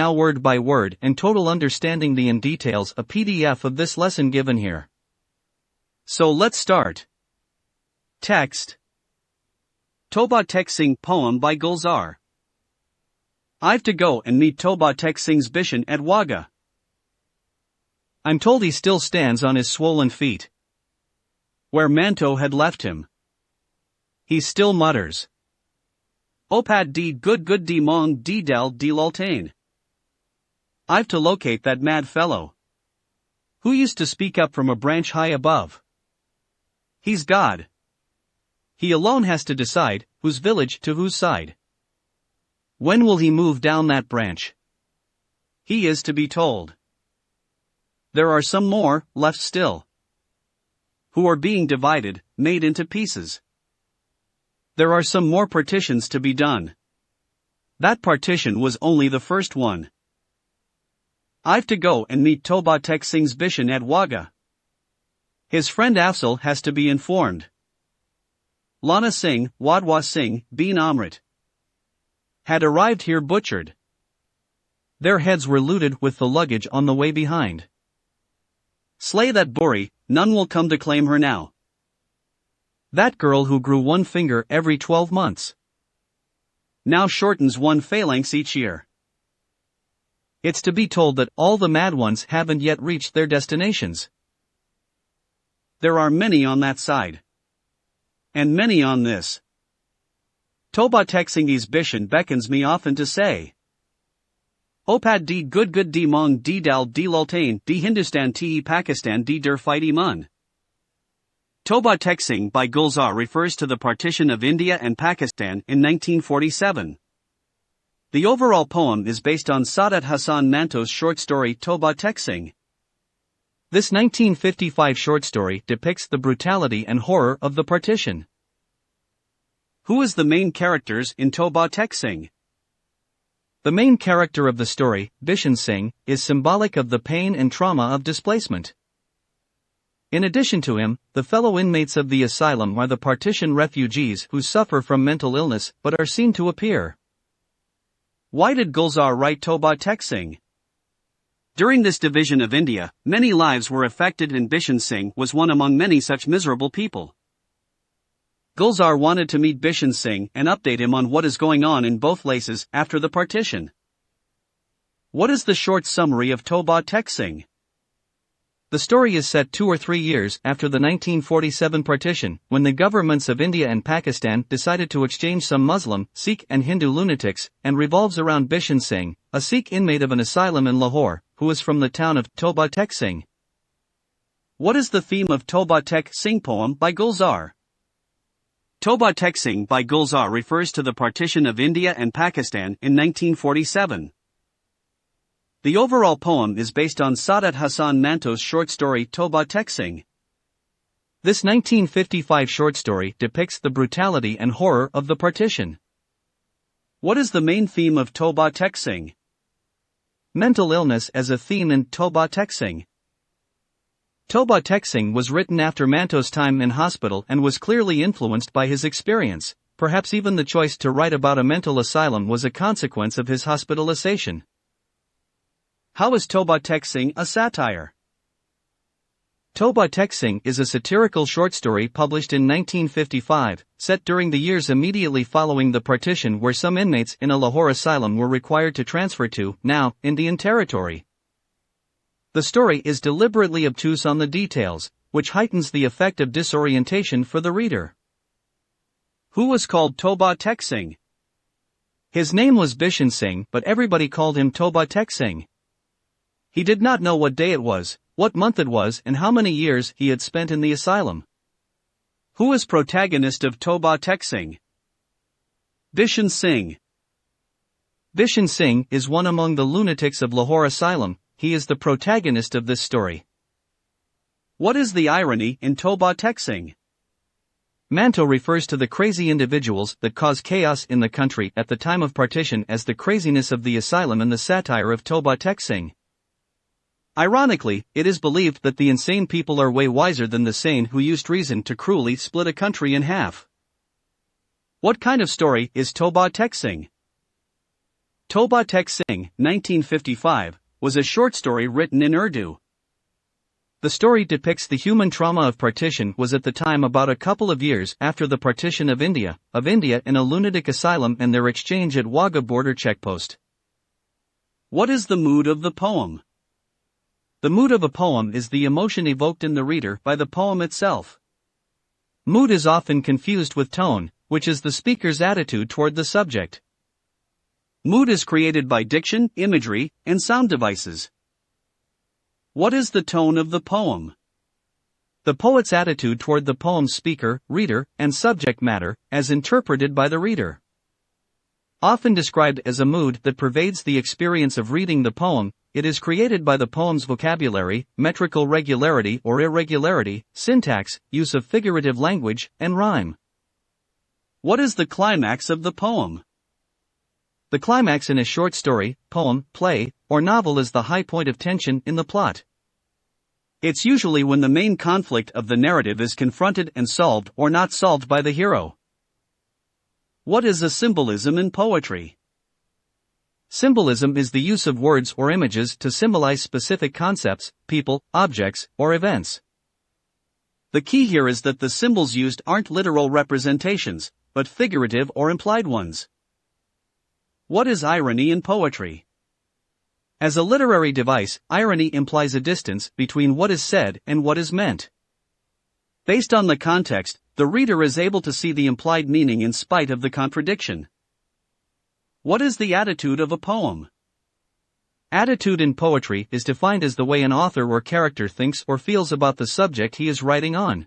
now word by word and total understanding the in details a PDF of this lesson given here. So let's start. Text. Toba Tek Singh poem by Gulzar. I've to go and meet Toba Tek Singh's Bishan at Wagah. I'm told he still stands on his swollen feet, where Manto had left him. He still mutters, Opad di good di mong di del di lultain. I've to locate that mad fellow who used to speak up from a branch high above. He's God. He alone has to decide whose village to whose side. When will he move down that branch? He is to be told. There are some more left still, who are being divided, made into pieces. There are some more partitions to be done. That partition was only the first one. I've to go and meet Toba Tek Singh's Bishan at Wagah. His friend Afzal has to be informed. Lana Singh, Wadwa Singh, Bin Amrit, had arrived here butchered. Their heads were looted with the luggage on the way behind. Slay that Buri, none will come to claim her now. That girl who grew one finger every 12 months now shortens one phalanx each year. It's to be told that all the mad ones haven't yet reached their destinations. There are many on that side, and many on this. Toba Tek Singh's Bishan beckons me often to say, Opad di good di mong di dal di lultain di Hindustan te Pakistan di der fighty mun. Toba Tek Singh by Gulzar refers to the partition of India and Pakistan in 1947. The overall poem is based on Saadat Hasan Manto's short story Toba Tek Singh. This 1955 short story depicts the brutality and horror of the partition. Who is the main characters in Toba Tek Singh? The main character of the story, Bishan Singh, is symbolic of the pain and trauma of displacement. In addition to him, the fellow inmates of the asylum are the partition refugees who suffer from mental illness but are seen to appear. Why did Gulzar write Toba Tek Singh? During this division of India, many lives were affected and Bishan Singh was one among many such miserable people. Gulzar wanted to meet Bishan Singh and update him on what is going on in both places after the partition. What is the short summary of Toba Tek Singh? The story is set 2 or 3 years after the 1947 partition, when the governments of India and Pakistan decided to exchange some Muslim, Sikh and Hindu lunatics, and revolves around Bishan Singh, a Sikh inmate of an asylum in Lahore, who is from the town of Toba Tek Singh. What is the theme of Toba Tek Singh poem by Gulzar? Toba Tek Singh by Gulzar refers to the partition of India and Pakistan in 1947. The overall poem is based on Saadat Hasan Manto's short story Toba Tek Singh. This 1955 short story depicts the brutality and horror of the partition. What is the main theme of Toba Tek Singh? Mental illness as a theme in Toba Tek Singh. Toba Tek Singh was written after Manto's time in hospital and was clearly influenced by his experience. Perhaps even the choice to write about a mental asylum was a consequence of his hospitalization. How is Toba Tek Singh a satire? Toba Tek Singh is a satirical short story published in 1955, set during the years immediately following the partition, where some inmates in a Lahore asylum were required to transfer to, now, Indian territory. The story is deliberately obtuse on the details, which heightens the effect of disorientation for the reader. Who was called Toba Tek Singh? His name was Bishan Singh, but everybody called him Toba Tek Singh. He did not know what day it was, what month it was, and how many years he had spent in the asylum. Who is protagonist of Toba Tek Singh? Bishan Singh. Bishan Singh is one among the lunatics of Lahore Asylum. He is the protagonist of this story. What is the irony in Toba Tek Singh? Manto refers to the crazy individuals that cause chaos in the country at the time of partition as the craziness of the asylum and the satire of Toba Tek Singh. Ironically, it is believed that the insane people are way wiser than the sane who used reason to cruelly split a country in half. What kind of story is Toba Tek Singh? Toba Tek Singh, 1955, was a short story written in Urdu. The story depicts the human trauma of partition was at the time about a couple of years after the partition of India in a lunatic asylum and their exchange at Wagah border checkpost. What is the mood of the poem? The mood of a poem is the emotion evoked in the reader by the poem itself. Mood is often confused with tone, which is the speaker's attitude toward the subject. Mood is created by diction, imagery, and sound devices. What is the tone of the poem? The poet's attitude toward the poem's speaker, reader, and subject matter, as interpreted by the reader. Often described as a mood that pervades the experience of reading the poem, it is created by the poem's vocabulary, metrical regularity or irregularity, syntax, use of figurative language, and rhyme. What is the climax of the poem? The climax in a short story, poem, play, or novel is the high point of tension in the plot. It's usually when the main conflict of the narrative is confronted and solved or not solved by the hero. What is a symbolism in poetry? Symbolism is the use of words or images to symbolize specific concepts, people, objects, or events. The key here is that the symbols used aren't literal representations, but figurative or implied ones. What is irony in poetry? As a literary device, irony implies a distance between what is said and what is meant. Based on the context, the reader is able to see the implied meaning in spite of the contradiction. What is the attitude of a poem? Attitude in poetry is defined as the way an author or character thinks or feels about the subject he is writing on.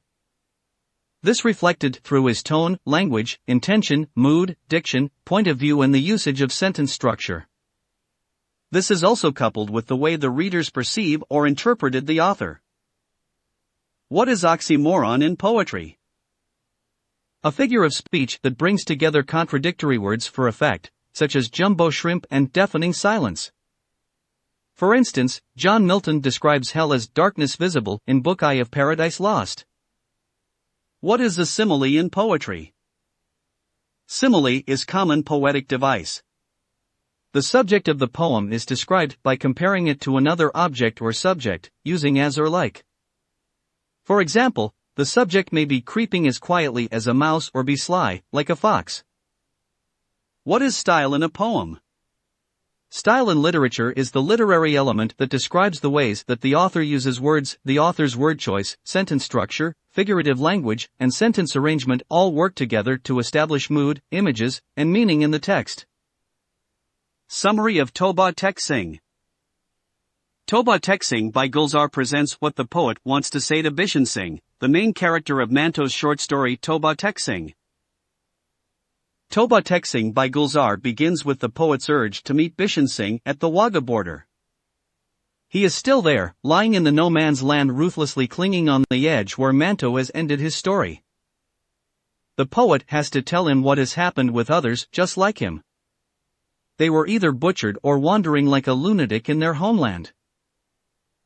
This reflected through his tone, language, intention, mood, diction, point of view and the usage of sentence structure. This is also coupled with the way the readers perceive or interpreted the author. What is oxymoron in poetry? A figure of speech that brings together contradictory words for effect, such as jumbo shrimp and deafening silence. For instance, John Milton describes hell as darkness visible in Book I of Paradise Lost. What is a simile in poetry? Simile is common poetic device. The subject of the poem is described by comparing it to another object or subject, using as or like. For example, the subject may be creeping as quietly as a mouse or be sly, like a fox. What is style in a poem? Style in literature is the literary element that describes the ways that the author uses words. The author's word choice, sentence structure, figurative language, and sentence arrangement all work together to establish mood, images, and meaning in the text. Summary of Toba Tek Singh. Toba Tek Singh by Gulzar presents what the poet wants to say to Bishan Singh, the main character of Manto's short story Toba Tek Singh. Toba Tek Singh by Gulzar begins with the poet's urge to meet Bishan Singh at the Wagah border. He is still there, lying in the no man's land, ruthlessly clinging on the edge where Manto has ended his story. The poet has to tell him what has happened with others just like him. They were either butchered or wandering like a lunatic in their homeland.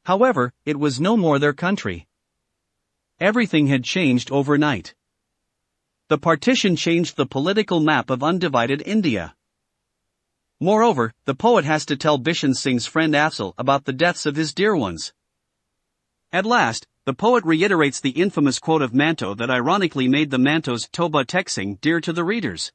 However, it was no more their country. Everything had changed overnight. The partition changed the political map of undivided India. Moreover, the poet has to tell Bishan Singh's friend Afzal about the deaths of his dear ones. At last, the poet reiterates the infamous quote of Manto that ironically made the Manto's Toba Tek Singh dear to the readers.